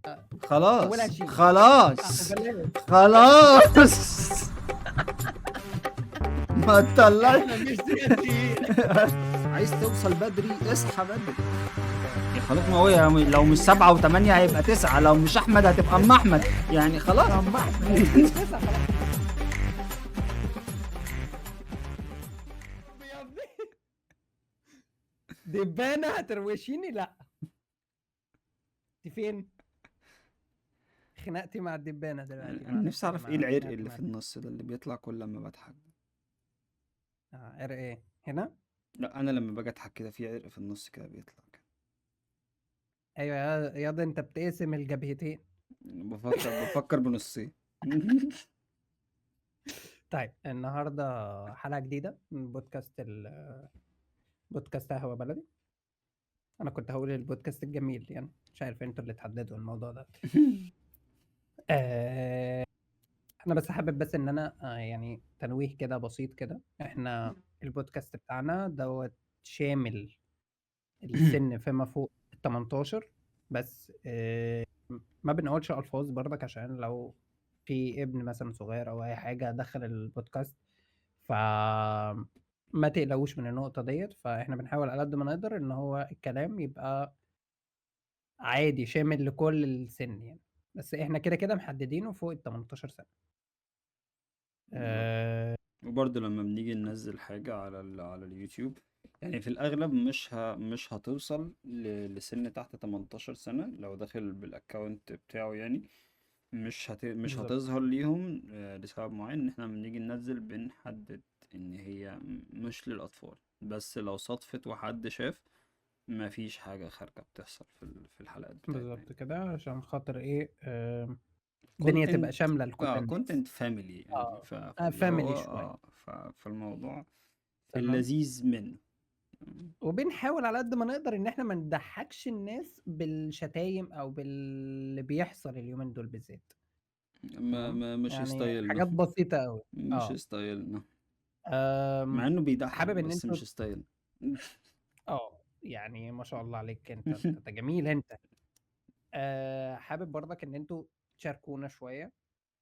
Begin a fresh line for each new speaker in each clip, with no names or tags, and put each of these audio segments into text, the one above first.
اولها
خلاص
شين
خلاص
وبلاش.
خلاص ما تطلعش.
احنا مش سياسيين.
عايز توصل بدري اصحى بدري يا خلاص. ما هو لو مش 7 و8 هيبقى 9، لو مش احمد هتبقى ام احمد يعني خلاص.
طب ما احنا تسعة خلاص. يا ابني دبانة هتروشيني؟ لا، انت فين؟ خناقتي مع الدبانة دلوقتي.
انا نفسي
معلش يا
اعرف ايه
جماعة،
العرق
خناقتي
اللي
مع
في النص ده اللي بيطلع كل لما بضحك.
عرق ايه هنا؟
لا انا لما باجي اضحك كده في عرق في النص كده بيطلع كده.
ايوه يا ده انت بتقسم الجبهتين.
بفكر بنصين.
طيب النهارده حلقة جديدة من بودكاست قهوة بلدي. انا كنت هقول البودكاست الجميل، يعني مش عارف انتوا اللي تحددوا الموضوع ده. آه، انا بس حابب بس ان انا يعني تنويه كده بسيط كده. احنا البودكاست بتاعنا دوت شامل السن فيما فوق ال 18 بس. ما بنقولش الفاظ برضك عشان لو في ابن مثلا صغير او اي حاجه دخل البودكاست، ف ما تقلقوش من النقطه ديت. فاحنا بنحاول على قد ما نقدر ان هو الكلام يبقى عادي شامل لكل السن يعني، بس احنا كده كده محددينه فوق ال 18 سنه.
بالظبط.
آه،
وبرضه لما بنيجي ننزل حاجة على على اليوتيوب، يعني في الأغلب مش هتوصل لسن تحت 18 سنة لو داخل بالأكاونت بتاعه يعني. مش
بالظبط
هتظهر ليهم لسبب معين إن احنا لما بنيجي ننزل بنحدد إن هي مش للأطفال. بس لو صدفت وحد شاف، مفيش حاجة خارجة بتحصل في الحلقات بتاعتنا يعني.
بالظبط كده عشان خاطر ايه، الدنيا تبقى
كونتنت،
شامله لكل الناس.
كونتنت فاميلي يعني.
اه
فاللي هو
فاميلي شويه.
فالموضوع في
تمام.
اللذيذ منه.
وبنحاول على قد ما نقدر ان احنا ما نضحكش الناس بالشتايم او باللي بيحصل اليومين دول بالذات. تمام،
مش
يعني
ستايلنا.
حاجات بسيطة قوي.
مش
اه
ستايلنا. مع
أم،
انه بيضحك
حابب ان
بس
انتوا
مش ستايل.
يعني ما شاء الله عليك، انت جميل انت. حابب برضك ان انتوا تشاركونا شوية.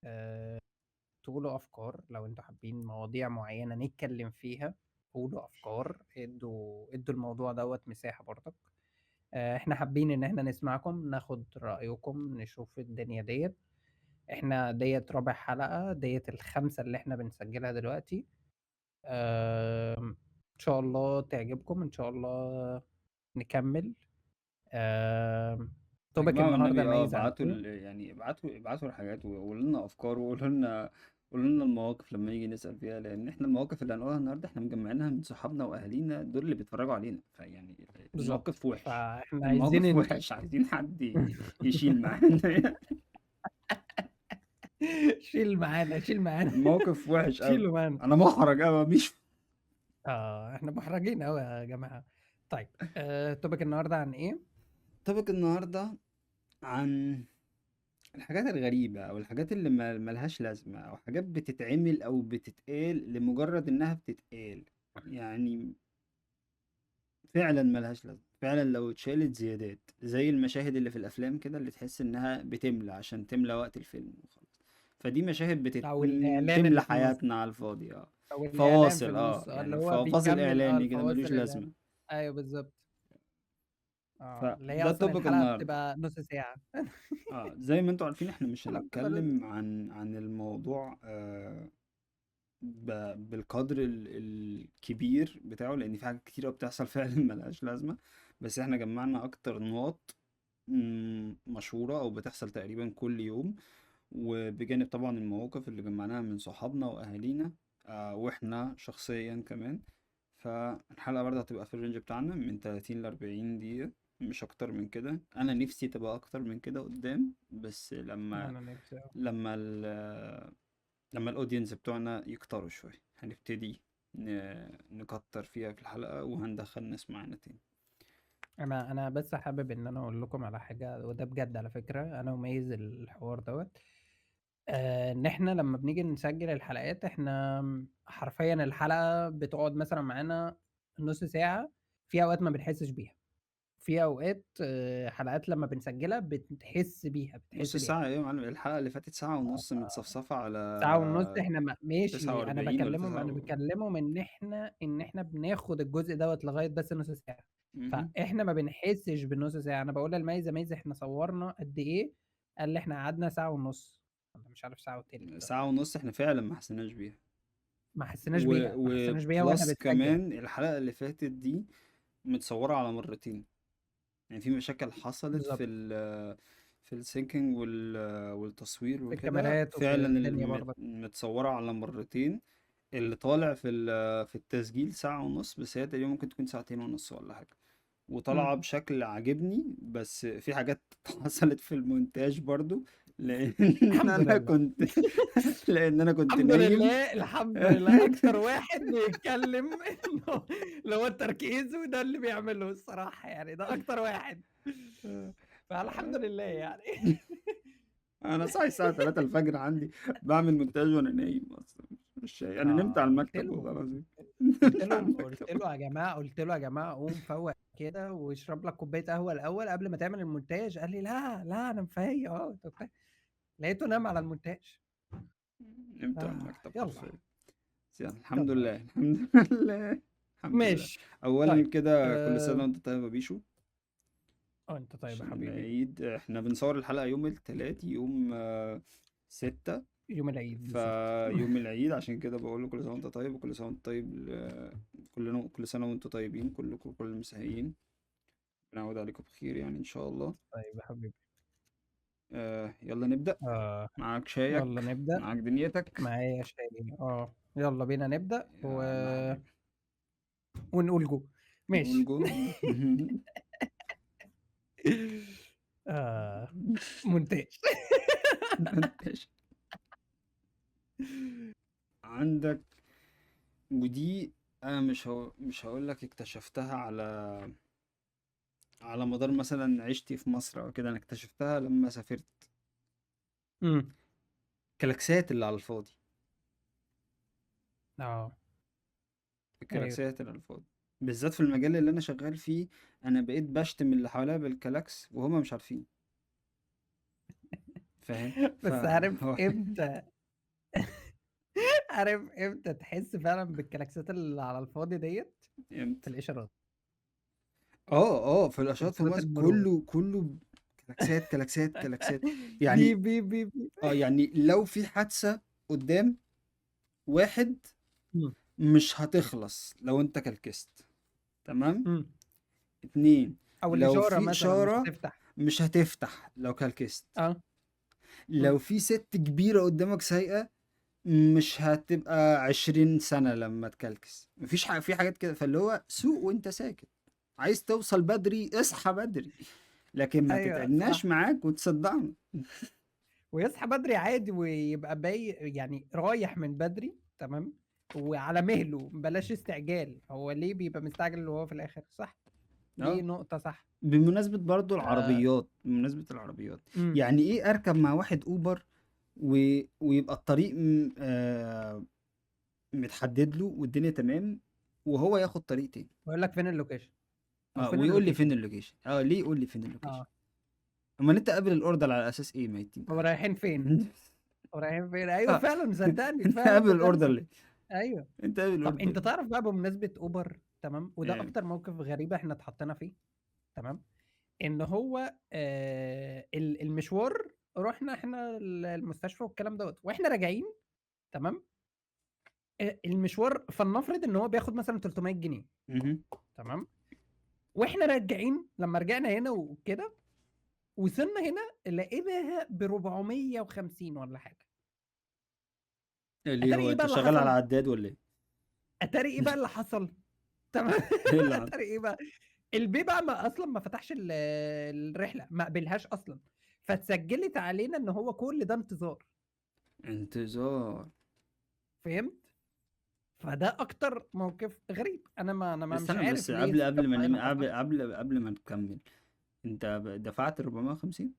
أه تقولوا افكار لو انتوا حابين مواضيع معينة نتكلم فيها. قولوا افكار، ادوا الموضوع دوت مساحة برضك. احنا حابين ان احنا نسمعكم، ناخد رأيكم، نشوف الدنيا ديت. احنا ديت رابع حلقة، ديت الخامسة اللي احنا بنسجلها دلوقتي. ان شاء الله تعجبكم، ان شاء الله نكمل.
يا
توبك
جماعة
النهارده
والنبي
ميز عن
ابعتوا
ايه؟
يعني ابعتوا الحاجات وقولوا لنا افكار قولوا لنا المواقف لما نيجي نسأل فيها، لان احنا المواقف اللي هنقولها النهارده احنا مجمعينها من صحابنا واهالينا دول اللي بيتفرجوا علينا. فيعني
بالظبط،
الموقف وحش.
فاحنا عايزين
الموقف وحش، عايزين حد يشيل معانا.
شيل معانا، شيل معانا.
الموقف وحش قوي.
شيلوا معانا.
انا محرج قوي مش.
احنا محرجين قوي يا جماعة. طيب توبك النهارده عن ايه؟
طبق النهارده عن الحاجات الغريبة او الحاجات اللي ملهاش لازمة، او حاجات بتتعمل او بتتقال لمجرد انها بتتقال يعني. فعلا ملهاش لازمة فعلا لو اتشالت زيادات، زي المشاهد اللي في الافلام كده اللي تحس انها بتملى عشان تملى وقت الفيلم وخلاص. فدي مشاهد
او الاعلان
بتملى
اللي في النص،
حياتنا على الفاضي
او الاعلان في
فواصل
النص اللي
يعني
هو
فواصل
بيكمل
اعلاني كده
الفواصل
ملوش
الاعلان.
لازمة.
ايوه بالظبط. اللي هي
فده
اصلا
توبك
الحلقة
النهاردة.
بتبقى نص ساعة.
زي ما انتوا عارفين احنا مش
الحلقة بتبقى نص.
هنتكلم عن الموضوع بالقدر الكبير بتاعه، لان في حاجات كتيرة بتحصل فعلا ملهاش لازمة. بس احنا جمعنا اكتر نقط مشهورة او بتحصل تقريبا كل يوم، وبجانب طبعا المواقف اللي جمعناها من صحابنا واهالينا واحنا شخصيا كمان. فالحلقة برضه هتبقى في الرينج بتاعنا من 30 ل 40 دقيقة، مش اكتر من كده. انا نفسي تبقى اكتر من كده قدام، بس
انا نفسي
لما لما الاودينز بتوعنا يكتروا شوية هنبتدي نكتر فيها في الحلقة وهندخل ناس معانا تاني.
انا بس حابب ان انا اقول لكم على حاجة، وده بجد على فكرة انا مميز الحوار دوت. ان احنا لما بنيجي نسجل الحلقات احنا حرفيا الحلقة بتقعد مثلا معانا نص ساعة، في اوقات ما بنحسش بيها. في أوقات حلقات لمّا بنسجّلها بتحس بيها،
نُص
بتحس بيها.
ساعة إيه يا معلم، الحلقة اللي فاتت ساعة
آه،
ونُص متصفصفة على
ساعة ونُص إحنا ماشي،
49 والّا
أنا
9
باكلّمهم إن إحنا بناخد الجزء دوّة لغاية بس نُص ساعة،
اهم.
فإحنا ما بنحسّش بالنُص ساعة. أنا باقول لمايزة، يا مايزة إحنا صوّرنا قد إيه؟ قال لي: "إحنا قعدنا ساعة ونُص." والّا مش عارف ساعة وتِلت والّا
ساعة ونُص إحنا فعلًا ما حسيناش بيها.
ما حسّيناش بيها، ما حسّيناش بيها وإحنا
وplus
بنسجّل.
كمان الحلقة اللي فاتت دي متصورة على مرتين، يعني في مشاكل حصلت
بالضبط،
في الsyncing والتصوير
في
وكده،
الكاميرات وفي
فعلًا
الدنيا برضه.
متصورة على مرتين، اللي طالع في التسجيل ساعة ونُص، بس هي تقريبًا ممكن تكون ساعتين ونُص والّا حاجة، وطالعة
إمم.
بشكل عاجبني، بس في حاجات حصلت في المونتاج برضه، لإن
الحمد
أنا
لله.
كنت لإن أنا كنت
الحمد
نايم.
لله، الحمد لله. أكتر واحد بيتكلّم إنه اللي هو التركيز وده اللي بيعمله الصراحة يعني، ده أكتر واحد. فالحمد لله يعني.
أنا صاحي الساعة 3:00 عندي باعمل مونتاج وأنا نايم أصلًا، مش أنا نمت على
قُلت
المكتب والله
له
العظيم.
قُلت
نمت على
لهم قُلت
المكتب.
له: "يا جماعة قوم فوّق كده واشرب لك كوباية قهوة الأول قبل ما تعمل المونتاج." قال لي: "لا، لا أنا مفيّق أهوّة وبتاع." لقيته نام على المونتاج.
نمت على المكتب
يالّا،
حرفيًا. بس يعني الحمد
يالّا،
لله،
يالّا.
الحمد لله، الحمد لله.
ماشي.
أولًا
طيب.
كده كل سنة وأنت طيب يا بيشو،
أنت طيب يا
عشان
حبيبي.
العيد إحنا بنصور الحلقة يوم التلات، يوم 6،
يوم العيد بالضبط.
فيوم العيد، عشان كده باقول له كل سنة وأنت طيب، وكل سنة وأنت طيب، كل سنة وأنتم طيبين كلكم، كل المسيحيين، نعود عليكم بخير يعني إن شاء الله.
طيب يا حبيبي.
يلا نبدأ.
آه.
معاك
يالّا
شايك،
نبدأ.
معاك دنيتك.
معايا شاي يالّا بينا نبدأ
يلا حبيبي.
ونقول جو.
نقول
ماشي.
جو.
آه. مونتاج.
منتش. عندك، ودي انا مش هقول لك اكتشفتها على مدار مثلا عشتي في مصر او كده، انا اكتشفتها لما سافرت.
إمم.
الكلاكسات اللي على الفاضي،
آه. أيوه.
الكلاكسات اللي على الفاضي، بالذات في المجال اللي انا شغال فيه. انا بقيت بشتم اللي حواليا بالكلاكس وهما مش عارفين، فاهم؟
بس عارف
فهو
إمتى عارف إمتى تحس فعلًا بالكلاكسات اللي على الفاضي ديّة؟ في
امتى؟
الإشارات،
في الاشارات في
إشارات
مصر
المرور.
كله كلاكسات كلاكسات كلاكسات. يعني
بيب، بيب، بيب، بيب.
يعني لو في حادثة قدام واحد،
إمم.
مش هتخلص لو انت كلكست، تمام.
إمم.
اتنين،
أو
لو
الإشارة
في
مثلًا مش
إشارة
هتفتح.
مش هتفتح لو كلكست.
آه. إمم.
لو في ست كبيرة قدامك سايقة، مش هتبقى 20 سنة لما تكلكس. مفيش حاجة، في حاجات كده، فاللي هو سوق وانت ساكت. عايز توصل بدري اصحى بدري، لكن ما
أيوه
تتعبناش
صح.
معاك وتصدعنا.
ويصحى بدري عادي ويبقى يعني رايح من بدري تمام، وعلى مهله بلاش استعجال. هو ليه بيبقى مستعجل وهو في الآخر؟ صح. دي
اه،
نقطة صح.
بمناسبة برضو
آآ
العربيات، بمناسبة العربيات،
إمم.
يعني ايه اركب مع واحد اوبر ويبقى الطريق متحدد له والدنيا تمام، وهو ياخد طريق تاني.
ويقول لك فين اللوكيشن أو
اه،
فين
ويقول لي فين
اللوكيشن.
اللوكيشن. اه، ليه يقول لي فين اللوكيشن؟
آه.
امال انت قابل الاوردر على اساس ايه؟ ما يتم
هو رايحين فين؟ هو رايحين فين؟ أيوه
اه،
فعلًا صدّقني،
انت
فعلًا
قابل
صدّقني
الاوردر ليه؟
أيوه.
انت قابل
طب
الاوردر
أنت
ليه؟
تعرف بقى بمناسبة أوبر تمام، وده
ايه.
أكتر موقف غريب إحنا اتحطينا فيه تمام، إن هو المشوار رُحنا إحنا المستشفى والكلام دوّة، وإحنا راجعين تمام. المشوار فلنفرض إن هو بياخد مثلًا 300 جنيه
مهم.
تمام، وإحنا راجعين لمّا رجعنا هنا وكده، وصلنا هنا لقيناها ب450 والّا حاجة.
ليه،
أتاري
هو
إيه
انت
بقى اللي
شغال على
حصل؟
عداد ولا ايه؟
أتاري إيه بقى اللي حصل؟ تمام.
ايه اللي حصل؟
أتاري إيه بقى؟ البيه بقى ما أصلًا ما فتحش الرحلة، ما قبلهاش أصلًا، فاتسجلت علينا إن هو كل ده انتظار.
انتظار.
فهمت؟ فده أكتر موقف غريب. أنا مش
استنى بس،
عارف ليه
قبل ما
الثقة هنا
قبل
فصلت.
قبل ما نكمل، انت دفعت 450؟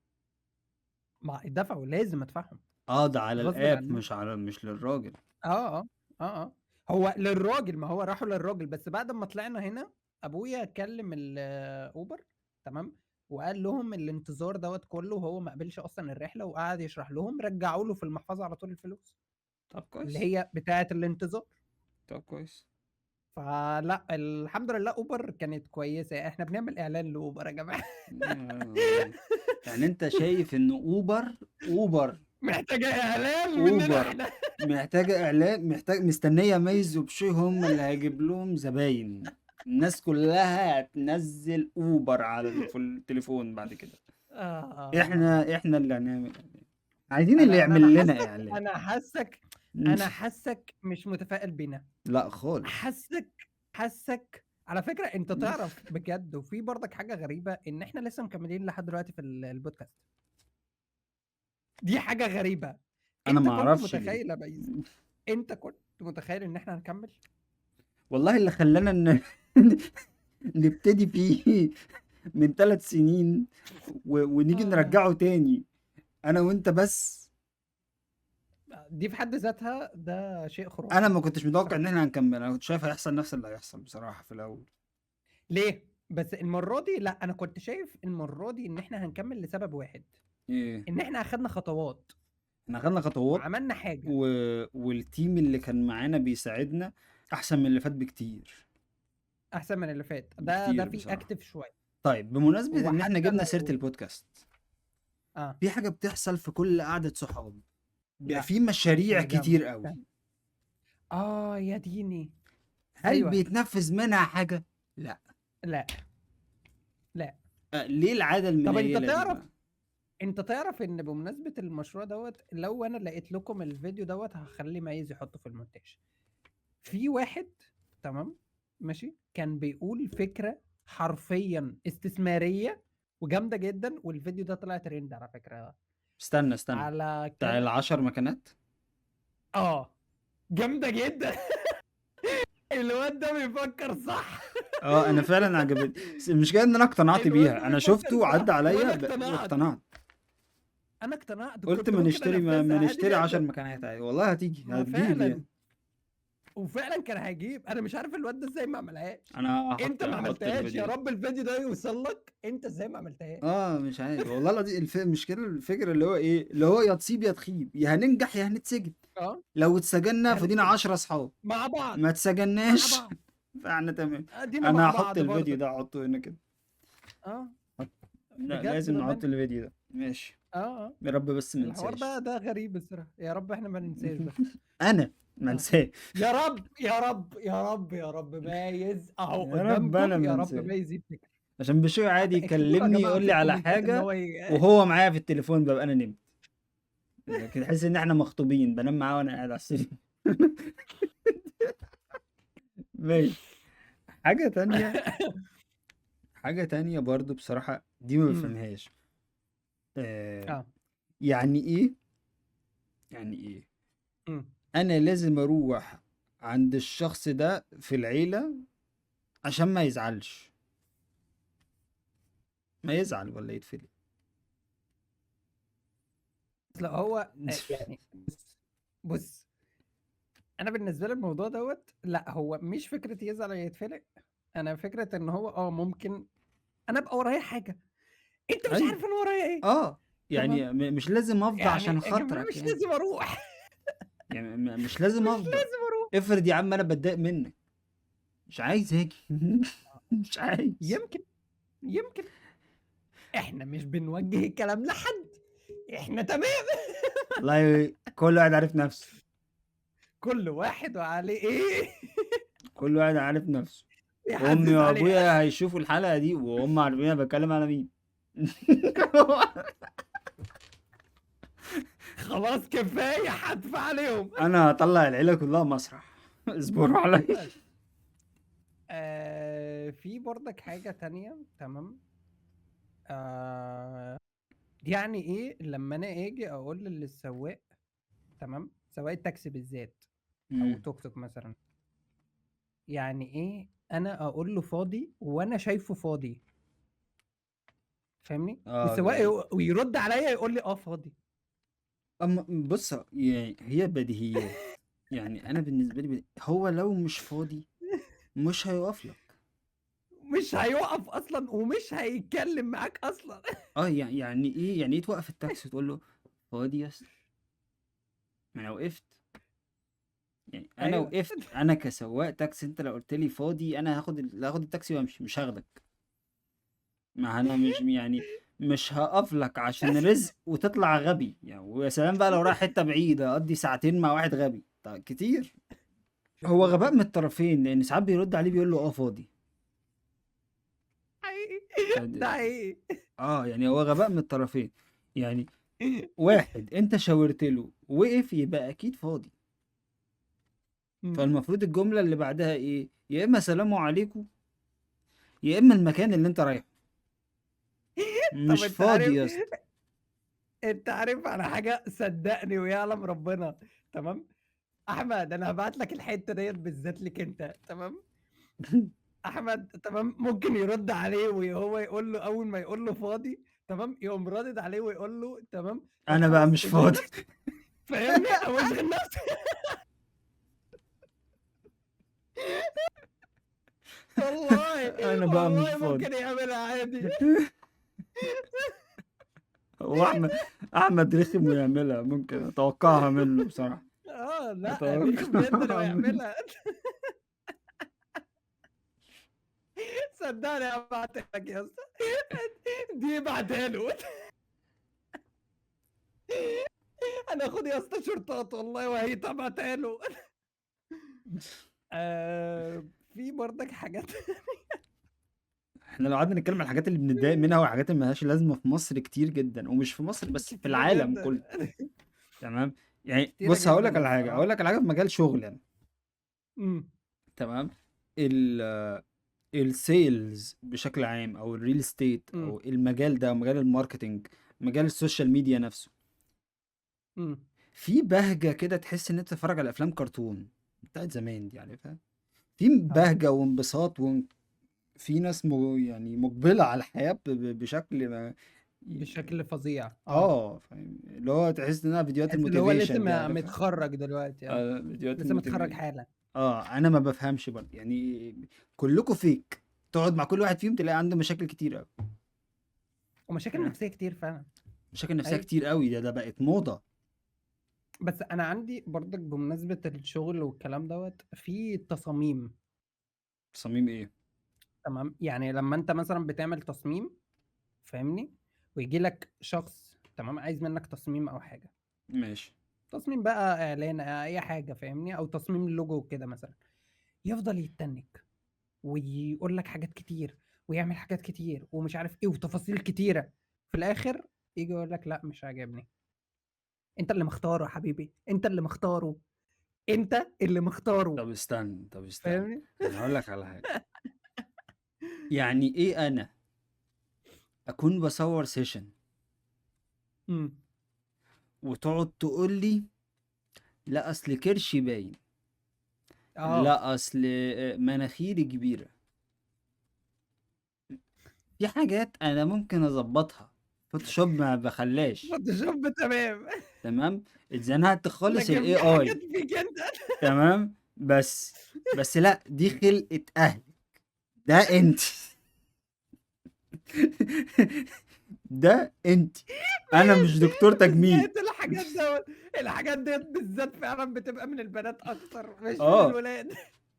ما دفعوا لازم أدفعهم
اه، ده على
غصبٍ
الاب،
عنهم.
مش للراجل.
آه، آه، آه، آه. هو للراجل، ما هو راحوا للراجل، بس بعد أمّا طلعنا هنا أبويا كلم الأوبر تمام، وقال لهم الانتظار دوت كله وهو ما قبلش اصلا الرحله، وقعد يشرح لهم، رجعوا له في المحفظه على طول الفلوس
طب
اللي
كويس.
هي بتاعه الانتظار.
طب كويس.
فلا الحمد لله اوبر كانت كويسه، احنا بنعمل اعلان لاوبر يا جماعه.
يعني انت شايف ان اوبر
محتاجه اعلان مننا
اوبر
احنا.
محتاجة اعلان، مستنية ميز وبشوي هم اللي هيجيب لهم زباين. الناس كلها هتنزل اوبر على التليفون بعد كده.
آه.
احنا اللي هنعمل اعلان. عايزين اللي
انا
يعمل لنا
حاسك
اعلان.
انا حاسك انا حاسك مش متفائل بينا.
لا خالص.
حاسك على فكره، انت تعرف بجد، وفي برضك حاجه غريبه ان احنا لسه مكملين لحد دلوقتي في البودكاست. دي حاجه غريبه.
انا
انت
ما
كنت
اعرفش ليه.
متخيل يا بيس؟ انت كنت متخيل ان احنا هنكمل؟
والله اللي خلانا نبتدي فيه من 3 سنين ونيجي
آه.
نرجعه تاني انا وانت بس.
دي في حد ذاتها ده شيء
انا
خرافي
ما كنتش متوقع ان
بصراحه.
احنا هنكمل. انا كنت شايف هيحصل نفس اللي هيحصل بصراحة في الاول.
ليه؟ بس المره دي لا، انا كنت شايف المره دي ان احنا هنكمل لسبب واحد،
ايه؟
ان احنا اخدنا خطوات
احنا خدنا خطوات
وعملنا حاجه
و... والتيم اللي كان معانا بيساعدنا احسن من اللي فات بكتير.
احسن من اللي فات. ده
بكتير
فيه
بصراحة.
اكتف شويه.
طيب بمناسبة ان احنا
وحتى
جبنا سيرة
لو
البودكاست،
اه
في حاجة بتحصل في كل قعدة صحاب، بيبقى
لا
في مشاريع
نرجع
كتير قوي.
تاني. اه يا ديني.
هل
ايوه.
بيتنفذ منها حاجة؟ لا.
لا لا.
ليه العادة
طب انت
المنيلة دي
تعرف
بقى؟
انت تعرف ان بمناسبه المشروع دوت، لو انا لقيت لكم الفيديو دوت هخلي ميز يحطه في المونتاج. في واحد، تمام، ماشي، كان بيقول فكره حرفيا استثماريه وجامده جدا، والفيديو ده طلع ترند على فكره
استنى،
على
بتاع
كان.
ال10 مكانات.
اه جامده جدا. الواد ده بيفكر صح.
اه انا فعلا عجبتني، بس المشكلة ان انا اقتنعت
الواد
بيها.
ده
انا
بيفكر
شفته عدى
صح
عليا
وانا اقتنعت.
واقتنعت.
انا اقتنعت
قلت
وكنت
ما
ممكن
نشتري ما
انفذها عادي
نشتري عشر
جدا.
مكانات عادي، والله هتيجي
ما
هتجيب
فعلا،
يعني.
وفعلا كان هيجيب. انا مش عارف الواد ده ازاي ما عملهاش.
انا
انت ما
هحط
عملتهاش، يا
الفيديو ده.
رب الفيديو ده يوصل لك. انت ازاي ما عملتهاش؟
مش عارف والله العظيم. المشكلة الفكرة اللي هو ايه، اللي هو يا تصيب يا تخيب، يا هننجح يا هنتسجن.
اه
لو اتسجننا فدينا
هنتسجن
10 اصحاب،
مع بعض.
ما
مع
اتسجناش
بعض.
فاحنا تمام.
ادينا مع
انا هحط
بعض
الفيديو
برضك.
ده، احطه هنا كده.
اه
لا
بجد
لازم
بأمان.
نحط الفيديو ده، ماشي.
اه
يا رب بس ما
الحوار
ننساش.
ده غريب الصراحه، يا رب احنا ما ننساش بس.
انا ما
اه
انساه.
يا رب يا رب يا رب يا رب مايز اهو
يا رب انا
قدامكم،
ما
يا رب
انساه.
مايز يفتكر.
عشان بشوي عادي
حتى اكتبوا له يا
يكلمني
جماعه
يقول
في
لي على
الكومنتات ان
حاجة
هو
وهو معايا في التليفون ببقى انا نمت. كده تحس ان احنا مخطوبين، بنام معاه وانا قاعد على السرير. ماشي. حاجة تانية حاجة تانية برضو بصراحة دي ما
امم
بفهمهاش. آه
اه
يعني ايه؟ يعني ايه
امم
انا لازم اروح عند الشخص ده في العيلة عشان ما يزعلش؟ ما يزعل ولا يتفلق؟
اصل هو يعني بص، انا بالنسبه لي الموضوع دوت لا، هو مش فكره يزعل ولا يتفلق. انا فكره ان هو ممكن انا ابقى ورايا حاجه، انت مش
ايوه.
عارف انا ورايا ايه.
يعني
تمام،
مش لازم افضى
يعني
عشان
يا جماعه
خاطرك
مش
يعني.
لازم اروح.
يعني مش لازم
مش
افضى.
لازم اروح.
افرض يا عم انا بتضايق منك، مش عايز اجي. مش عايز.
يمكن يمكن احنا مش بنوجه الكلام لحد، احنا تمام.
والله كل واحد عارف نفسه.
كل واحد وعليه ايه.
كل واحد عارف نفسه. امي
يحسس عليها.
وابويا هيشوفوا الحلقة دي وهم عارفين انا بتكلم على مين.
خلاص كفايه حتف عليهم.
انا هطلع العيلة كلها مسرح. اصبروا عليا.
بس في برضك حاجه تانية، تمام. آه يعني ايه لما انا اجي اقول للسواق، تمام، سواق التاكسي بالذات او
مم.
توك توك مثلا، يعني ايه انا اقول له فاضي وانا شايفه فاضي؟ فاهمني؟ والسواق
يعني
ويرد عليا يقول لي فاضي.
اما بص، يعني هي بديهيات. يعني انا بالنسبة لي هو لو مش فاضي مش هيقف لك.
مش هيُقف أصلًا ومش هيتكلم معاك أصلًا.
يعني ايه توقف التاكسي وتقول له فاضي يا اسطى؟ ما انا وقفت، يعني انا
أيوه.
وقفت انا كسواق تاكسي، انت لو قلت لي فاضي انا هاخد التاكسي وامشي، مش هاخدك. ما انا مش يعني مش هقف لك عشان رزق وتطلع غبي يعني. ويا سلام بقى لو رايح حته بعيده اقضي ساعتين مع واحد غبي، طيب كتير. هو غباء من الطرفين، لان ساعات بيرد عليه بيقول له فاضي.
حقيقي، ده
فد-
حقيقي.
يعني هو غباء من الطرفين. يعني واحد انت شاورت له وقف يبقى اكيد فاضي.
إمم.
فالمفروض الجمله اللي بعدها ايه؟ يا اما سلام عليكم، يا اما المكان اللي انت رايحه
طب
مش
أنت
فاضي
عارف
يا اسطى.
أنت عارف على حاجة صدّقني ويعلم ربنا، تمام، أحمد أنا هابعت لك الحتّة ديّة بالذات ليك أنت، تمام، أحمد تمام، ممكن يرُد عليه وهو يقول له أول ما يقول له فاضي تمام، يقوم رادد عليه ويقول له تمام، طب
انا بقى
خلاص
مش
اشغل
فاضي.
نفسك فاهمني؟ أو اشغل نفسك والله،
انا بقى مش
والله
فاضي.
ممكن يعملها عادي.
هو احمد رخم ويعملها، ممكن اتوقعها منه بصراحه.
لأ رخم جدًا
اتوقعها منه.
ويعملها. صدّقني هابعتها لك يا اسطى، دي ابعتها له. هناخد يا اسطى شورتات والله وهي ابعتها له. في برضك حاجات.
احنا لو قعدنا نتكلم عن الحاجات اللي بنتضايق منها والحاجات اللي ملهاش لازمه في مصر كتير جدا، ومش في مصر بس، في
كتيرة
العالم
جدًا،
كله. تمام. يعني
كتيرة
بص هقول لك
جدًا
على حاجه، هقول
الصراحة.
لك على حاجه في مجال شغل يعني.
إمم.
تمام. ال السيلز بشكل عام، او الريل استيت،
إمم.
او المجال ده، مجال الماركتينج، مجال السوشيال ميديا نفسه،
إمم.
في بهجة كده تحس ان انت تتفرج على افلام كرتون بتاعت زمان دي، يعني فاهم؟ في
آه.
بهجة وانبساط في ناس يعني مقبلة على الحياة بشكل ما.
بشكل فظيع،
فاهم؟ اللي هو تحس انها فيديوهات
تحس اللي هو لسه
الموتيفيشن دي، عارفها؟
متخرّج دلوقتي
فيديوهات
لسه متخرّج
الموتيفيشن.
حالًا.
انا ما بفهمش برضه يعني، كلكم فيك. تقعد مع كل واحد فيهم تلاقي عنده مشاكل كتير قوي.
ومشاكل
فاهم؟
نفسية كتير فعلًا.
مشاكل نفسية
أيوه.
كتير قوي، ده بقت موضة.
بس أنا عندي برضك بمناسبة الشغل والكلام دوّة، في تصاميم،
صميم ايه؟
تمام، يعني لمّا أنت مثلًا بتعمل تصميم فاهمني، وييجي لك شخص تمام، عايز منّك تصميم أو حاجة،
ماشي.
تصميم بقى إعلان أي حاجة فاهمني، أو تصميم لوجو كده مثلًا، يفضل يتنّك ويقول لك حاجات كتير، ويعمل حاجات كتير ومش عارف إيه وتفاصيل كتيرة، في الآخر ييجي يقول لك لأ مش عاجبني، أنت اللي مختاره يا حبيبي، أنت اللي مختاره، أنت اللي مختاره،
طب استنى،
فاهمني؟
انا هقول لك على حاجة. يعني ايه انا اكون بصور سيشن
إمم.
وتقعد تقول لي لا اصل كرشي باين،
آه.
لا اصل مناخيري كبيرة. في حاجات انا ممكن اظبطها، فوتوشوب ما بخلاش.
فوتوشوب تمام.
تمام. اتزنقت خالص
لكن
الاي
في حاجات
اي.
فيك أنت.
تمام. بس لا، دي خلقة اهل. ده انت. ده انت. انا مش دكتور تجميل.
بالذات الحاجات دوّة، الحاجات ديّة بالذات فعلًا بتبقى من البنات أكتر مش من
اه
الولاد.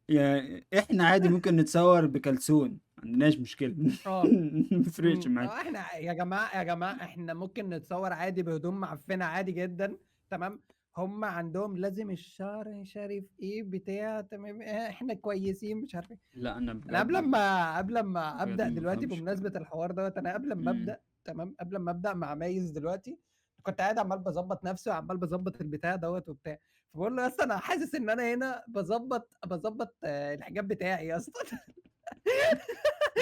يعني احنا عادي ممكن نتصور بكلسون، ما عندناش مشكلة.
آه.
مفرقش معايا.
إحنا يا جماعة، يا جماعة إحنا ممكن نتصوّر عادي بهدوم معفّنة عادي جدًا، تمام، هُم عندهم لازم الشعر مش عارف إيه بتاع تمام، إحنا كويسين مش عارف إيه.
لا انا
أنا
بجد،
قبل أمّا
بجد
أبدأ
ما
دلوقتي
بفهمش الكلام
بمناسبة
ده.
الحوار دوّة، أنا قبل أمّا
مم.
أبدأ تمام، قبل أمّا أبدأ مع مايز دلوقتي، كنت قاعد عمّال باضبّط نَفْسي وعمّال باضبّط البتاع دوّة وبتاع، فباقول له: "يا اسطى أنا حاسس إن أنا هنا باضبّط الحجاب بتاعي يا اسطى."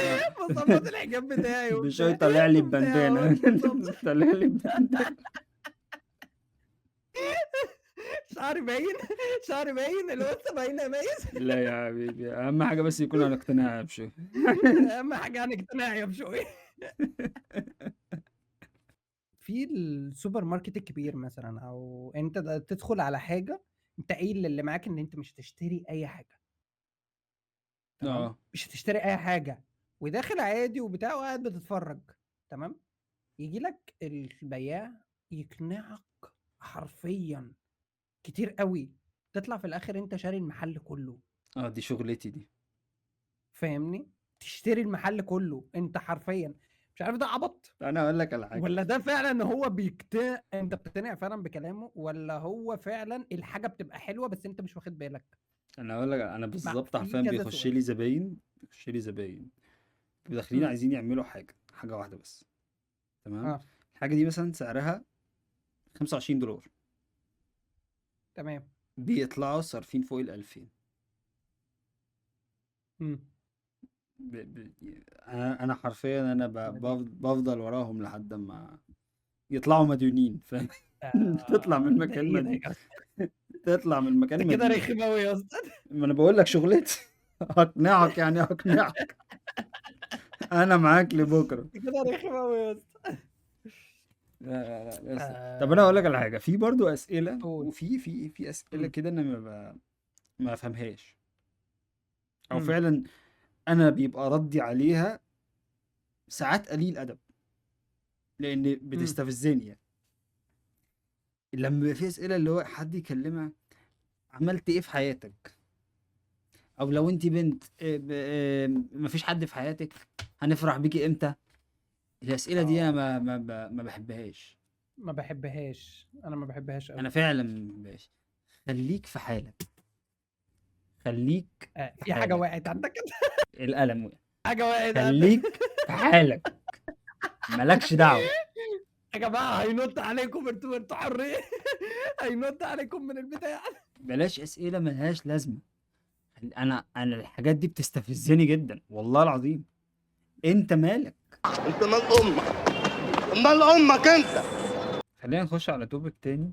اه.
باضبّط الحجاب بتاعي
بشوي
وبتاع،
طالع لي
وبتاع
ببندانة.
بالضبط.
طالع لي ببندانة.
شعري باين، شعري باين، القصة باينة يا مايز.
لا يا حبيبي، اهم حاجة بس يكون على اقتناع بشوي.
أهم حاجة عن اقتناعي يا بشوي. في السوبر ماركت الكبير مثلًا أو أنت تدخل على حاجة، أنت قايل للي معاك إن أنت مش هتشتري أي حاجة، تمام،
اه.
مش هتشتري أي حاجة، وداخل عادي وبتاع وقاعد بتتفرج، تمام، يجي لك البياع يقنعك حرفيا كتير قوي، تطلع في الاخر انت شاري المحل كله.
دي شغلتي دي.
فاهمني؟ تشتري المحل كله انت حرفيا. مش عارف ده عبط
انا اقول لك على حاجه.
ولا ده فعلا هو بيقتنع، انت بتقتنع فعلا بكلامه، ولا هو فعلا الحاجه بتبقى حلوه بس انت مش واخد بالك.
انا اقول لك، انا بالظبط
في
حرفيا
كذا
بيخش
سؤال.
لي زباين، داخلين
امم.
عايزين يعملوا حاجه واحده بس. تمام.
اه.
الحاجه دي مثلا سعرها $25،
تمام.
بيطلعوا صارفين فوق ال2000.
امم.
ب... ب... انا حرفيا انا بفضل وراهم لحد ما يطلعوا مديونين، فاهم؟ تطلع من
ده
المكان
ايه ده يا اسطى؟
تطلع من المكان
انت كده
مديون.
رخم قوي يا اسطى.
ما انا بقول لك شغلتي. اقنعك يعني اقنعك. انا معاك لبكره.
انت كده رخم قوي يا اسطى.
لا لسه. طب انا اقول لك على حاجه، في برضو اسئله،
قول.
وفي اسئله
امم.
كده انا ما افهمهاش، او
امم.
فعلا انا بيبقى ردي عليها ساعات قليل ادب، لان
امم.
بتستفزني يعني. لما بيبقى في اسئله اللي هو حد يكلمها، عملت ايه في حياتك، او لو انت بنت مفيش حد في حياتك، هنفرح بيكي امتى. الاسئله دي انا
اه،
ما بحبهاش.
ما بحبهاش، انا ما بحبهاش قوي.
انا فعلا ما بحبهاش. خليك في حالك، خليك في
في حاجه
حالك.
وقعت عندك كده.
القلم وقع.
حاجه وقعت عندك.
خليك في حالك، مالكش دعوه.
يا جماعه هينط عليكم، انتوا حرين. هينط عليكم من البتاع.
بلاش اسئله ملهاش لازمه. انا الحاجات دي بتستفزني جدا والله العظيم. انت مالك؟
انت مال امك، مال امك انت.
خلينا نخش على توبيك تاني،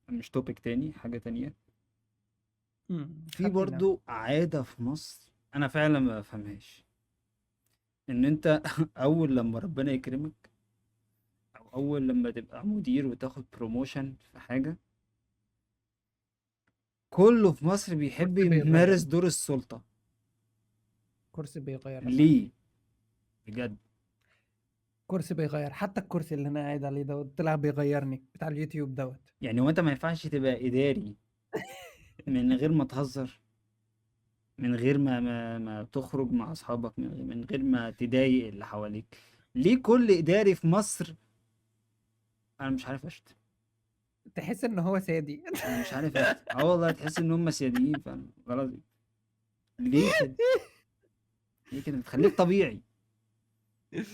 مش توبيك تاني، حاجه تانية. في
خلينا.
برضو عاده في مصر انا فعلا ما بفهمهاش، ان انت اول لما ربنا يكرمك، او اول لما تبقى مدير وتاخد بروموشن في حاجه، كله في مصر بيحب
كرسي بيغير.
يمارس دور السلطه.
كرسي بيغير يا صاحبي.
ليه؟ بجد.
كرسي بيغير، حتى الكرسي اللي انا قاعد عليه دوت طلع بيغيرني، بتاع اليوتيوب دوت.
يعني هو انت ما ينفعش تبقى اداري من غير ما تهزر، من غير ما تخرج مع اصحابك، من غير ما تضايق اللي حواليك؟ ليه كل اداري في مصر، انا مش عارف اشتم،
تحس ان هو سادي.
انا مش عارف اشتم، والله تحس ان هم سياديين فعلا غلط. ليه كده؟ ليه كده؟ خليك طبيعي،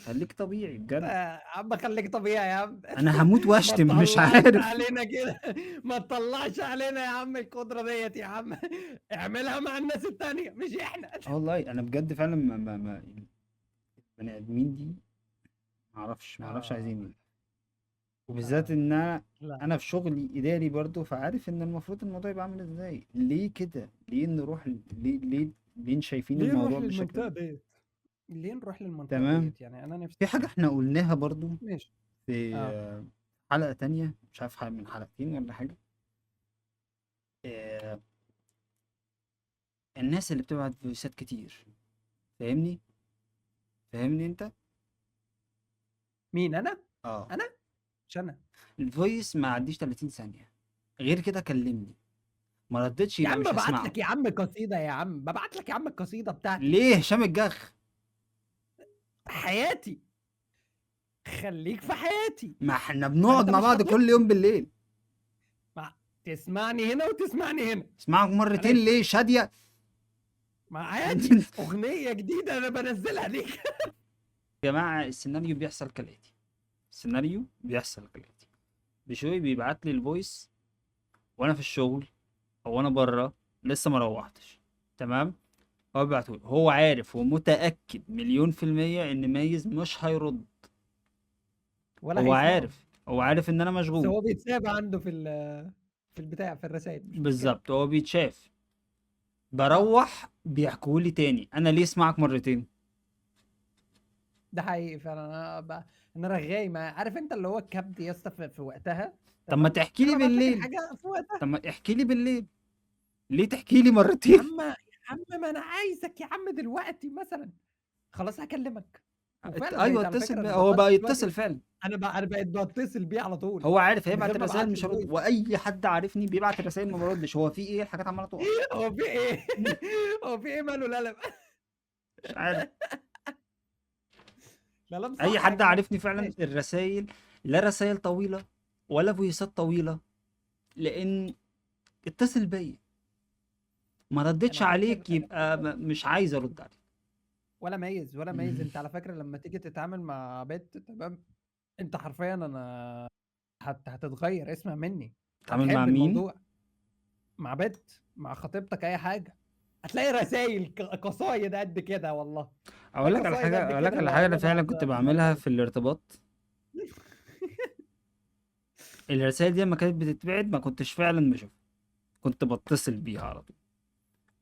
خليك طبيعي بجد.
يا عم خليك طبيعي يا عم.
انا هموت
ما
واشتم مش
تطلعش
عارف.
علينا كده. ما تطلعش علينا يا عم القدرة ديت يا عم. اعملها مع الناس التانية مش احنا.
والله انا بجد فعلا البني ادمين دي ما اعرفش عايزين ايه. وبالذات ان انا
لا.
انا في شغلي اداري برضو، فعارف ان المفروض الموضوع يبقى عامل ازاي. ليه كده؟ ليه نروح ليه شايفين
ليه نروح
الموضوع بالشكل
للمنطقة
ده؟
ديت؟ ليه نروح للمنطقة
تمام.
ديت؟ يعني انا نفسي
في حاجة
افهم.
احنا قلناها برضو
ماشي.
في
اه.
حلقة تانية، مش عارف من حلقتين ولا حاجة. آه، الناس اللي بتبعت فويسات كتير، فاهمني؟ فاهمني انت؟
مين انا؟
اه.
انا مش انا.
الفويس ما عديش 30 ثانية، غير كده كلمني، ما ردتش
يا
يبقى
عم
مش
ببعت
هسمعه.
لك يا عم قصيدة، يا عم ببعت لك يا عم القصيدة بتاعتي.
ليه هشام الجخ؟
حياتي. خليك في حياتي.
ما احنا
ما
بنقعد
انت
مع
مش
بعض كل
حاططني.
يوم بالليل.
تسمعني هنا وتسمعني هنا.
اسمعك مرتين
معلش.
ليه شادية؟
ما عادي، اغنيه جديده انا بنزلها ليك.
يا جماعة السيناريو بيحصل كالآتي، بشوي بيبعت لي الفويس وانا في الشغل، او انا بره لسه ما روحتش، تمام. هو بيبعته، هو عارف ومتأكد مليون في المية ان مايز مش هيرد.
ولا
هو
هيسمعه.
عارف، هو عارف ان انا
بس
مشغول.
هو بيتساب عنده في البتاع، في الرسائل، مش مشكله.
بالظبط، هو بيتشاف.
اه.
بروح بيحكولي تاني، انا ليه اسمعك مرتين؟
ده حقيقي فعلا. انا رغاي، ما عارف انت اللي هو الكبد يا اسطى في وقتها.
طب ما
تمام،
تحكي
انا
لي
ببعت لك
بالليل.
الحاجه في وقتها.
طب ما احكي لي بالليل، ليه تحكي لي
يا
مرتين؟
عم يا عم، ما انا عايزك يا عم دلوقتي مثلا. خلاص هاكلمك. وفعلًا
ايوه
بقيت على
اتصل
فكرة
بيه،
أنا
هو بقى
دلوقتي
يتصل فعلا.
أنا بقيت باتصل بيه على طول،
هو عارف
من
هيبعت
غير ما
الرسائل
ابعت
مش
له
هرد،
voice.
واي حد عارفني بيبعت الرسائل ما بردش. هو في ايه؟ الحاجات عماله تقع.
هو في إيه؟ هو في إيه ماله القلم؟
مش عارف.
القلم
اي
صح يا
حد
جماعة،
عارفني فعلا
ماشي.
الرسائل، لا رسائل طويله ولا فويسات طويله، لان اتصل بيا ما ردتش
أنا فاكر
عليك يبقى مش عايز ارد عليك.
ولا ميز، أنت على فكرة لمّا تيجي تتعامل مع بنت تمام، أنت حرفيًا أنا هتتغيّر، اسمع مني،
اتعامل مع
هتحب
مين؟
الموضوع، مع بنت، مع خطيبتك، أي حاجة، هتلاقي رسايل قصايد قد كده والله،
اقول
هتلاقي
لك على
قصايد
حاجه،
قد
اقول لك
كده
على حاجه انا
واقعد
فعلا كنت بعملها
أفرّغ.
في الارتباط. الرسائل دي لما كانت بتتبعت ما كنتش فعلا بشوفها، كنت بتصل بيها على طول.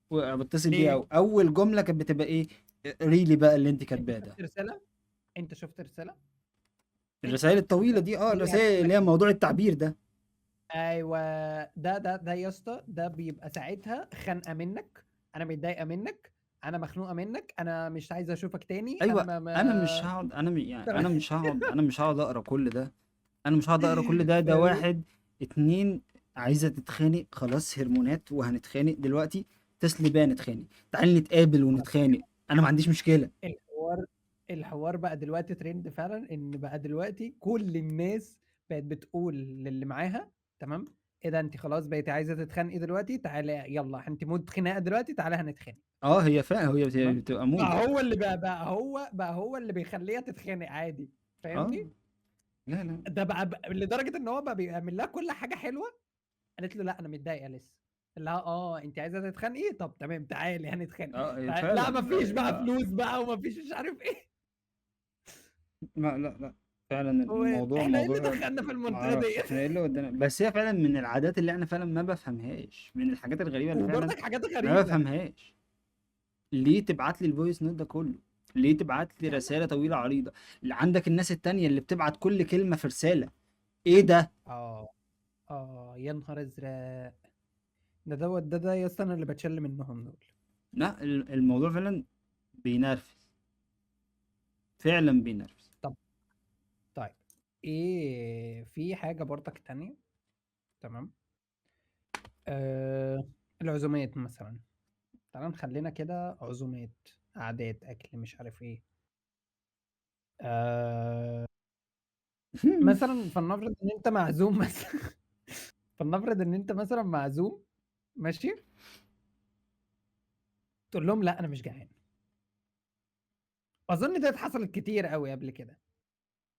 وبتصل بيها
ليه؟
اول جمله كانت بتبقى ايه؟ ريلي بقى اللي انت
أنت
كاتباه ده.
شُفت رسالة؟ أنت شُفت رسالة؟ أنت
الرسائل
شُفت
الطويله
رسالة؟
دي،
هي
الرسائل
هتقول
اللي
لك
هي
إيه؟
موضوع التعبير ده.
أيوه، ده يا اسطى، ده بيبقى ساعتها خنقة منّك، أنا متضايقة منّك، أنا مخنوقة منّك، أنا مش عايزة أشوفك تاني، أنا
ايوه. انا مش
ما
هقعد، انا يعني
تمام.
انا مش هقعد اقرا كل ده. انا مش هقعد اقرا كل ده. ده
فاهمني؟
واحد. اتنين. عايزه تتخانق، خلاص هرمونات وهنتخانق دلوقتي. اتصلي بيا نتخانق. تعالي نتقابل
على فكرة
ونتخانق. انا ما عنديش مشكله.
الحوار الحوار بقى دلوقتي trend فعلًا، إن بقى دلوقتي كل الناس بقت بتقول للي معاها تمام، إيه ده أنتِ خلاص بقيتِ عايزة تتخانقي دلوقتي، تعالي يالّا أنتِ mood خناقة دلوقتي، تعالي هنتخانق.
اه هي فعلا، هي
تمام،
بتبقى مود.
بقى هو اللي بيخلّيها تتخانق عادي،
اه.
فاهمني؟
لا لا.
ده بقى لدرجة إن هو بقى بيعمل لها كل حاجة حلوة، قالت له: "لأ أنا متضايقة لسه." قال لها: أنتِ عايزة تتخانقي؟ طب تمام تعالي هنتخانق."
اه هي
لأ
فعلا.
ما فيش بقى فلوس بقى وما فيش مش عارف إيه.
لا لا لا. فعلا
هو
الموضوع
إحنا إيه اللي
موضوع.
دخلنا في
ما
المنطقة
اعرفش
ديّة؟
احنا ايه اللي ودانا، بس هي فعلا من العادات اللي انا فعلا ما بفهمهاش، من الحاجات الغريبه اللي فعلا
وبرضك حاجات
ما
غريبة.
بفهمهاش. ليه تبعت لي الفويس نوت ده كله؟ ليه تبعت لي
لا، لا.
رساله طويله عريضه؟ اللي عندك الناس التانية اللي بتبعت كل كلمه في رساله. ايه ده؟
آه، يا نهار أزرق! ده يا اسطى أنا اللي باتشل منهم دول.
لا الموضوع فعلا بينرفز. فعلا بينرفز.
طب طيب، في حاجة برضك تانية تمام، العزومات مثلًا، تعالَ نخلّينا كده عزومات، قعدات، أكل، مش عارف إيه. آآ مثلًا فلنفرض إن أنت معزوم مثلًا فلنفرض إن أنت مثلًا معزوم ماشي، تقول لهم لأ أنا مش جعان. أظن ديّة حصلت كتير أوي قبل كده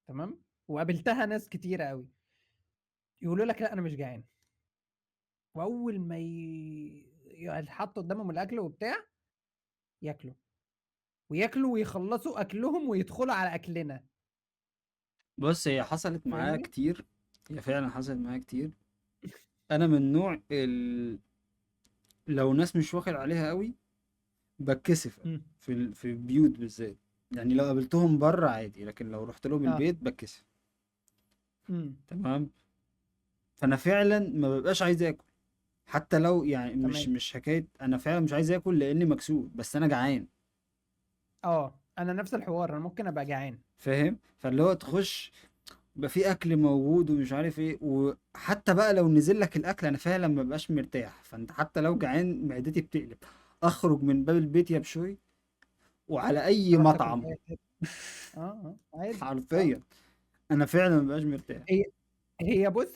تمام، وقابلتها ناس كتيرة أوي، يقولوا لك لأ أنا مش جعان، وأول ما يتحط قدامهم الأكل وبتاع، ياكلوا، وياكلوا ويخلّصوا أكلهم ويدخلوا على أكلنا،
بص هي حصلت معايا
فاهمني؟
كتير. هي فعلا حصلت معايا كتير. انا من نوع لو ناس مش واخد عليها قوي بتكسف
إمم،
في البيوت بالذات. يعني لو قابلتهم بره عادي، لكن لو رحت لهم
آه،
البيت بتكسف.
إمم،
تمام. فانا فعلا ما ببقاش عايز اكل. حتى لو يعني مش
تمام،
مش حكايه انا فعلا مش عايز اكل لاني مكسوف، بس انا جعان.
أنا نفس الحوار، أنا ممكن أبقى جعان،
فاهم؟ فاللي هو تخش يبقى في اكل موجود ومش عارف ايه، وحتى بقى لو نزل لك الاكل انا فعلا ما ببقاش مرتاح. فانت حتى لو جعان معدتي بتقلب. اخرج من باب البيت يا بشوي وعلى اي
تروح تاكل
مطعم.
أي حاجة، عادي،
حرفيا. انا فعلا ما ببقاش مرتاح.
هي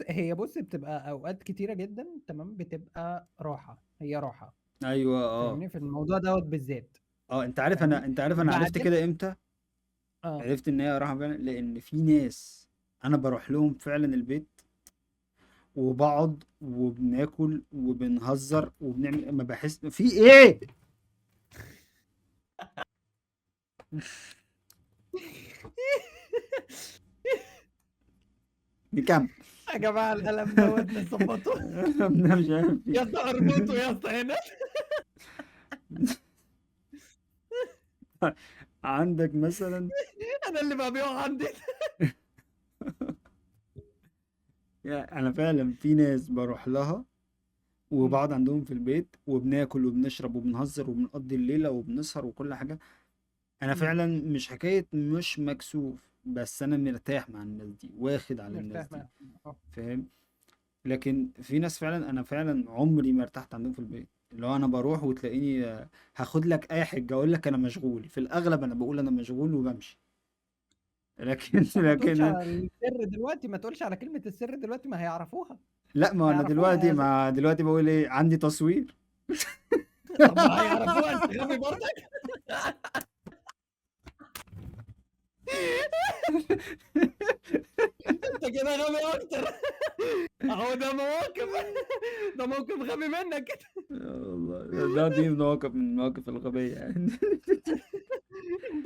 هي بُص بتبقى أوقات كتيرة جدًا تمام، بتبقى راحة، هي راحة،
ايوه اه.
فاهمني؟ في الموضوع دوّة بالذات،
اه انت عارف
فاهمني؟
انا عرفت
وبعدين
كده امتى؟
آه،
عرفت ان هي راحه فعلا لان في ناس انا بروح لهم فعلا البيت وبقعد وبناكل وبنهزر وبنعمل ما بحس في ايه. نكمل.
يا جماعة القلم دوّة نضبّطه،
انا مش عارف في
يا اسطى اربطه يا اسطى هنا.
عندك مثلا.
أنا اللي بقى بيقع عندي.
يعني انا فعلا في ناس بروح لها
إمم،
وبقعد عندهم في البيت وبناكل وبنشرب وبنهزر وبنقضي الليله وبنسهر وكل حاجه. انا
إمم،
فعلا مش حكايه مش مكسوف، بس انا مرتاح مع الناس دي، واخد على الناس
مرتاح
دي،
معاهم، آه.
فاهم؟ لكن في ناس فعلا انا فعلا عمري ما ارتحت عندهم في البيت، اللي هو انا بروح وتلاقيني هاخد لك اي حاجه اقول لك انا مشغول، في الاغلب انا بقول انا مشغول وبمشي. لكن
طب ما تقولش
لكن
على السر دلوقتي، ما تقولش على كلمة السر دلوقتي، ما هيعرفوها،
لا، ما انا
هيعرفوها
دلوقتي
يا
ما دلوقتي بقول ايه، عندي تصوير.
طب ما هيعرفوها، أنت غبي برضك. أنت كده غبي أكتر. أهو ده موقف. ده موقف غبي منك كده.
والله دي مواقف من المواقف الغبيه يعني.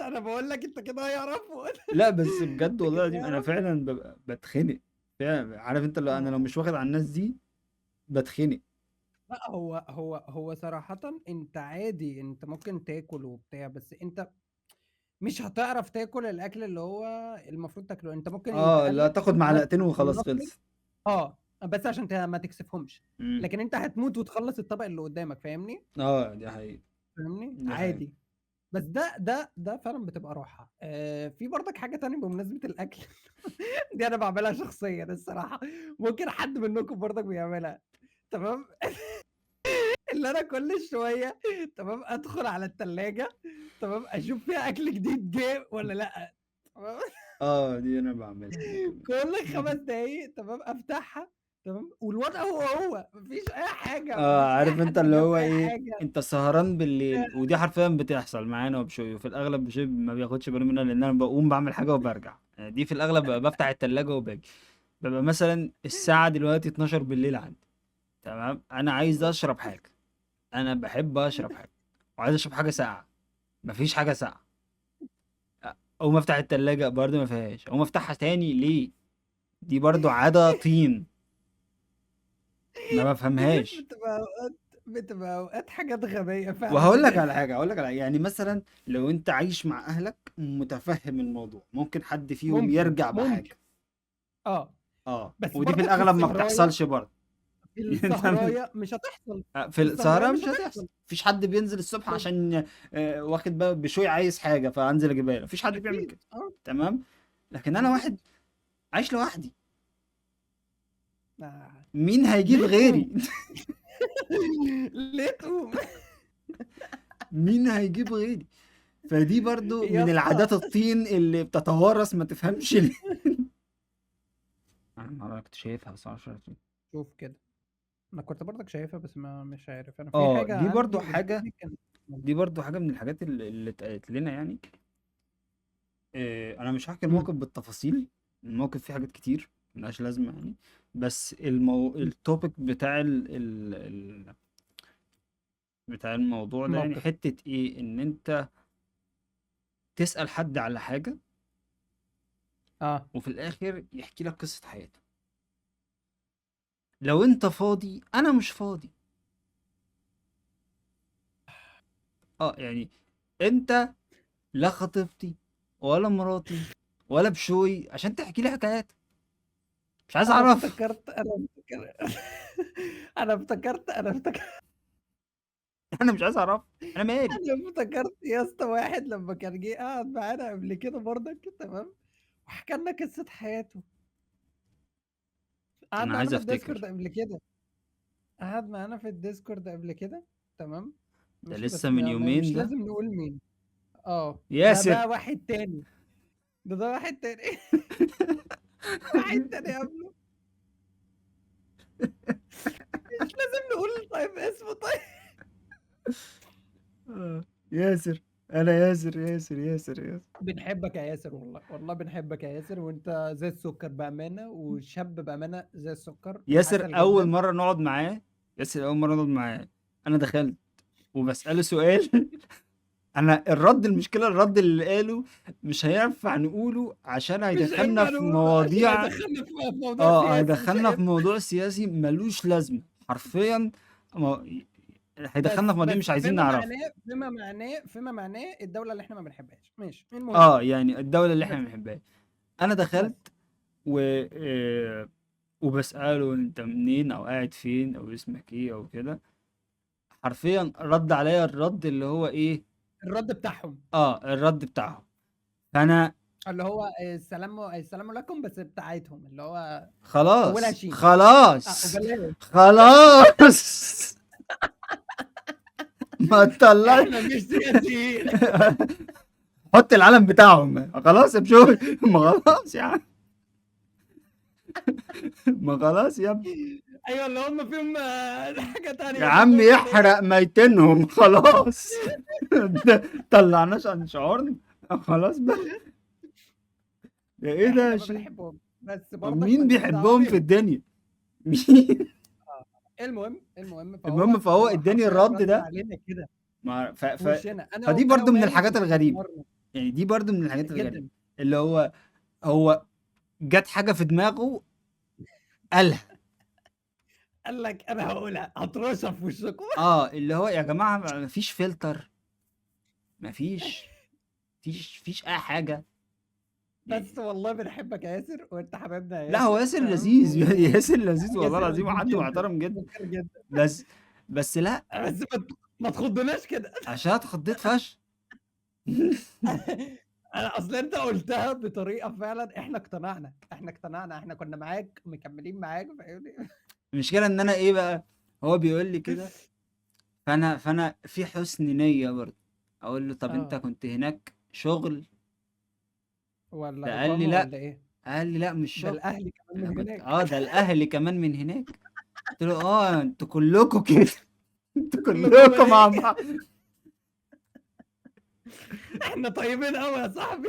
أنا باقول لك أنت كده هيعرفوا.
لا بس بجد
أنت
والله
كده
العظيم انا
هيعرفوا.
فعلا ببقى بتخنق، فعلا عارف انت، انا لو
آه.
مش واخد على الناس دي بتخنق.
لأ، هو صراحةً أنت عادي، أنت ممكن تاكل وبتاع، بس أنت مش هتعرف تاكل الأكل اللي هو المفروض تاكله، أنت ممكن
اه،
يتقال
لا
لك
تاخد معلقتين
مثلًا
وخلاص
ولنفرض
خلص.
بس عشان ما تكسفهمش،
امم.
لكن أنت هتموت وتخلّص الطبق اللي قدامك، فاهمني؟
اه، دي حقيقة.
فاهمني؟
دي حقيقة.
عادي. بس ده فعلًا بتبقى راحة. في برضك حاجة تانية بمناسبة الأكل. دي أنا باعملها شخصيًا الصراحة، ممكن حد منكم برضك بيعملها، تمام؟ اللي أنا كل شوية تمام، أدخل على التلاجة تمام، أشوف فيها أكل جديد جه والّا لأ، تمام؟
اه، دي انا بعملها دي كمان.
كل 5 دقايق تمام، أفتحها تمام، والوضع هو، ما فيش أي حاجة، ما
اه،
فيش أي
عارف انت
حد
اللي
جاب
هو
أي
ايه،
حاجة.
انت سهران بالليل، ودي حرفيا بتحصل معانا وبشوي، وفي الاغلب بشوي ما بياخدش باله منها، لان انا بقوم بعمل حاجة وبرجع يعني. دي في الاغلب بفتح التلاجة وباجي، ببقى مثلا الساعة دلوقتي 12 بالليل عندي، تمام، انا عايز اشرب حاجة، انا بحب اشرب حاجة وعايز اشرب حاجة ساقعة، مفيش حاجة ساقعة، اقوم افتح التلاجة برضه ما فيهاش، اقوم افتحها تاني ليه؟ دي برضه عادة طين، ما
دي
بفهمهاش.
بتبقى أوقات حاجات غبية فعلًا
وهقول لك على حاجة، هقول لك على يعني مثلا لو انت عايش مع اهلك متفهم الموضوع، ممكن حد فيهم يرجع
ممكن،
بحاجة.
آه،
اه،
بس
ودي في
برضك في
الاغلب ما
السهراية
بتحصلش برضه.
في
يعني انت
السهراية مش هتحصل،
في
في السهراية
السهرة
مش
مش هتحصل،
هتحصل،
مفيش حد بينزل الصبح
بس
عشان واخد بقى بشوي عايز حاجة فانزل اجيبها له، مفيش حد بيعمل
أكيد،
كده. تمام. لكن انا واحد
أكيد.
عايش لوحدي،
آه.
مين هيجيب
ليه
غيري؟
تقوم؟ ليه تقوم؟
مين هيجيب غيري؟ فدي برضو
يا
من
اسطى
العادات الطين اللي بتتوارث، ما تفهمش ليه. انا كنت شايفها بس معرفش رأيك.
شوف كده، أنا كنت برضك شايفها بس مش عارف، أنا في
اه،
حاجة عندي قدامي كانت
دي برضو حاجة من الحاجات اللي اتقالت لنا يعني. انا مش هحكي
إمم،
الموقف بالتفاصيل، الموقف فيه حاجات كتير ملهاش لازمة يعني، بس
إمم،
التوبيك بتاع الموضوع ده يعني
موقف،
حتة ايه، ان انت تسأل حد على حاجة
آه،
وفي الاخر يحكي لك قصة حياته. لو انت فاضي انا مش فاضي. اه يعني انت لا خطيبتي ولا مراتي ولا بشوي عشان تحكي لي حكايات، مش عايز
أنا
اعرف.
افتكرت أنا افتكر أنا افتكرت
انا مش عايز اعرف، انا مالي.
أنا افتكرت يا اسطى واحد لمّا كان جه قعد معانا قبل كده برضك تمام، وحكى لنا قصة حياته، قعد
انا
معانا
عايز
في الديسكورد
افتكر.
قبل كده، قعد معانا في الديسكورد قبل كده تمام،
ده
ماشي،
لسه
بس
من
مش
يومين ده.
لازم نقول مين،
ياسر.
ده واحد تاني، ده واحد تاني. واحد تاني قبله، مش لازم نقول طيب اسمه طيب.
ياسر. انا ياسر ياسر ياسر ياسر.
بنحبك يا ياسر والله، والله بنحبك يا ياسر، وأنت زي السكر بأمانة، وشاب بأمانة زي السكر
ياسر
وعسل
اول
جدًا.
مره نقعد معاه، ياسر اول مره نقعد معاه، انا دخلت وبسأله سؤال. انا المشكله الرد اللي قاله مش هينفع نقوله عشان
مش
هيدخلنا
هينفع
في
نقوله عشان
مواضيع.
هيدخلنا في موضوع
اه،
سياسي، مش
هيدخلنا في
هينفع.
موضوع سياسي ملوش لازمه حرفيا. ما- هيدخلنا في مواضيع
بس
مش عايزين
فيما
نعرفها.
معناه فيما معناه الدولة اللي إحنا ما بنحبهاش، ماشي، المهم
اه، يعني الدوله اللي احنا
بس
بنحبها. انا
بس
دخلت و وبسأله انت منين او قاعد فين او اسمك ايه او كده، حرفيا رد عليا الرد اللي هو ايه،
الرد بتاعهم
الرد بتاعهم. فانا
اللي هو السلام عليكم بس بتاعتهم اللي هو اولها
خلاص
شين
خلاص
وبلاش
خلاص ما تطلعش
احنا مش سياسيين.
حط العلم بتاعهم خلاص يا بشوي. ما خلاص يا عم، ما خلاص يا ابني
ايوه اللي هم فيهم حاجه تانية
يا عم،
بيقولوا كده.
يحرق ميتينهم خلاص. طلعناش عن شعورنا خلاص بقى. ده ايه ده
احنا
يا
ما
شيخ؟
بنحبهم بس برضك
مين
مالناش دعوه
بيحبهم في
بيهم.
الدنيا؟ مين؟
المهم
المهم فهو اداني
حرفيا
الرد
رد
ده.
علينا كده
في
وشنا انا
فدي
انا
برضو من
ومي
الحاجات الغريبة،
اتدمرنا
يعني دي برضو من الحاجات الغريبة
جدا.
اللي هو جت حاجة في دماغه قالها.
قال لك انا هقولها هترشها في وشكم.
اللي هو يا جماعة مفيش فلتر، مفيش اي حاجة يعني.
بس والله بنحبك يا ياسر وانت حبيبنا يا
لا هو
ياسر
ياسر
تمام
لذيذ. ياسر لذيذ والله
ياسر
العظيم،
لذيذ
وحد
جدا
محترم جدا.
شكرا جدا
بس لا،
بس ما تخضناش كده.
عشان اتخضيت فشخ.
انا اصل انت قلتها بطريقه فعلا احنا اقتنعنا احنا كنا معاك مكملين معاك فاهمني.
المشكلة ان انا ايه بقى، هو بيقول لي كده، فانا في حسن نية برضه اقول له طب انت كنت هناك شغل؟
ولا
ده قال لي
اقامه
لا،
ولا ايه؟
قال لي لا مش
ده
شغل.
الاهلي كمان
انا
من
كنت
هناك.
ده الاهل كمان من هناك. قلت له انتوا كلكم كده. انتوا
كلكم
كلكم مع
ايه؟
بعض.
احنا طيبين قوي يا صاحبي.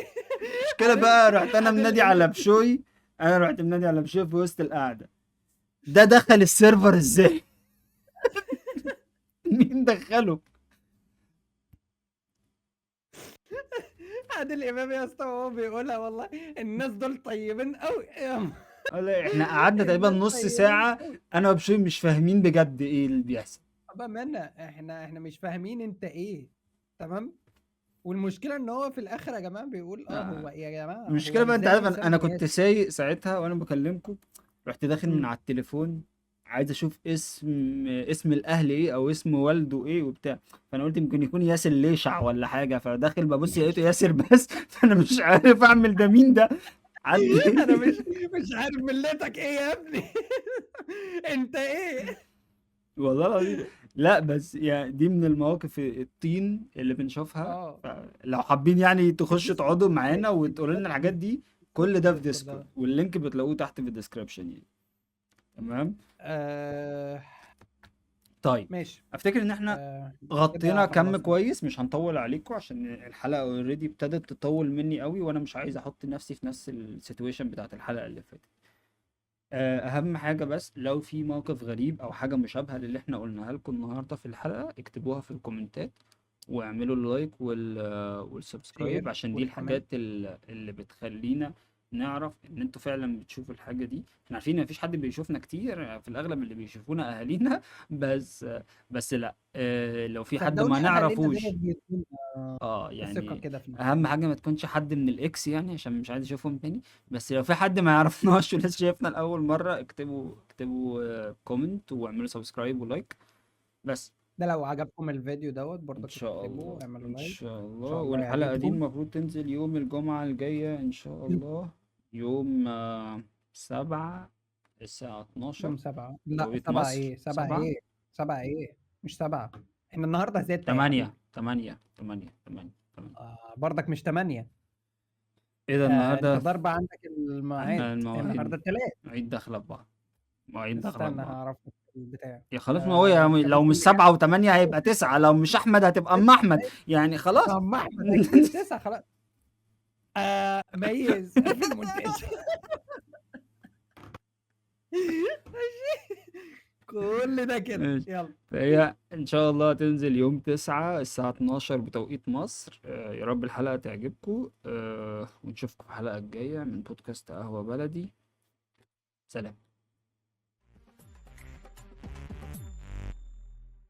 كده بقى رحت انا
عادل
منادي على
امام.
بشوي. في وسط القعده، ده دخل السيرفر ازاي؟ مين دخله؟
عادل امام يا اسطى وهو بيقولها والله الناس دول طيبين قوي.
احنا قعدنا تقريبا
الناس
نص
طيبين
ساعه
قوي
انا وبشوي مش فاهمين بجد ايه اللي بيحصل.
بامانه احنا مش فاهمين انت ايه تمام. والمشكله ان هو في الاخر يا جماعه بيقول هو يا جماعه هو
المشكله بقى انت عارف،
ازاي
انا
يسمي
كنت
ياسر.
سايق ساعتها وانا بكلمكم، رحت داخل من
مم.
على التليفون عايز اشوف اسم الاهل ايه او اسم والده ايه وبتاع. فانا قلت يمكن يكون ياسر ليشع ولا حاجه، فداخل ببص لقيته ياسر بس. فانا مش عارف اعمل ده مين ده. عدي.
انا مش عارف ملتك ايه يا ابني. انت ايه؟
والله العظيم. لا بس يعني دي من المواقف الطين اللي بنشوفها.
اه
لو حابين يعني تخشوا تقعدوا معانا
التيك
وتقولوا
توك
لنا الحاجات دي،
التيك
كل ده في
توك
ديسكورد،
كلها.
واللينك بتلاقوه تحت في الديسكربشن يعني. تمام.
آه
طيب
ماشي.
افتكر ان احنا
كده
غطينا كم
خلصنا.
كويس، مش هنطول عليكم عشان الحلقة اوريدي ابتدت تطول مني قوي، وانا مش عايز احط نفسي في نفس السيتويشن بتاعت الحلقة اللي فاتت. اهم حاجة بس لو في موقف غريب او حاجة مشابهة للي احنا قلناها لكم النهاردة في الحلقة، اكتبوها في الكومنتات واعملوا اللايك والسبسكرايب،
شير
عشان دي
والكومنت.
الحاجات اللي بتخلينا نعرف ان انتوا فعلا بتشوفوا الحاجة دي. احنا عارفين ان مفيش حد بيشوفنا كتير، في الاغلب اللي بيشوفونا اهالينا. بس لا، لو في حد ما
صدقوني اهالينا ديت
نعرفوش،
بيدونا ثقه
يعني
كده في
اهم
نفسنا.
حاجة ما تكونش حد من الاكس يعني، عشان مش عايز اشوفهم تاني. بس لو في حد ما يعرفناش ولسه شايفنا لاول مرة، اكتبوا كومنت واعملوا سبسكرايب ولايك بس.
ده لو عجبكم الفيديو
ان
برضه
شاء الله،
اكتبوا اعملوا
ان
لايك.
شاء
ان
الله.
شاء الله
والحلقة دي
يعجبكم.
المفروض تنزل يوم الجمعة الجاية ان شاء الله، يوم 7 الساعة 12
يوم 7 لا
توقيت
7
مصر.
ايه 7
7
ايه 7 ايه مش 7. احنا النهارده 6 يا
8
حبيبي.
8 8 8 8.
برضك مش 8.
ايه ده
انت
النهاردة؟
ضرب عندك
عندنا
المواعيد
المواعيد،
النهارده التلات.
مواعيد داخلة في بعض، مواعيد داخلة في
استنى
بعض.
هعرف البتاع.
يا خلاص، ما هو
انت
لو مش
بتقول ايه؟
7 و8 هيبقى 9، لو مش احمد هتبقى ام
6
احمد يعني خلاص.
اما احمد اكيد 9 خلاص. ميز في المونتاج. كل ده كده
ماشي.
يلا.
فهي ان شاء الله تنزل يوم 9 الساعة 12 بتوقيت مصر. يا رب الحلقة تعجبكم، ونشوفكم في الحلقة الجاية من بودكاست قهوة بلدي. سلام.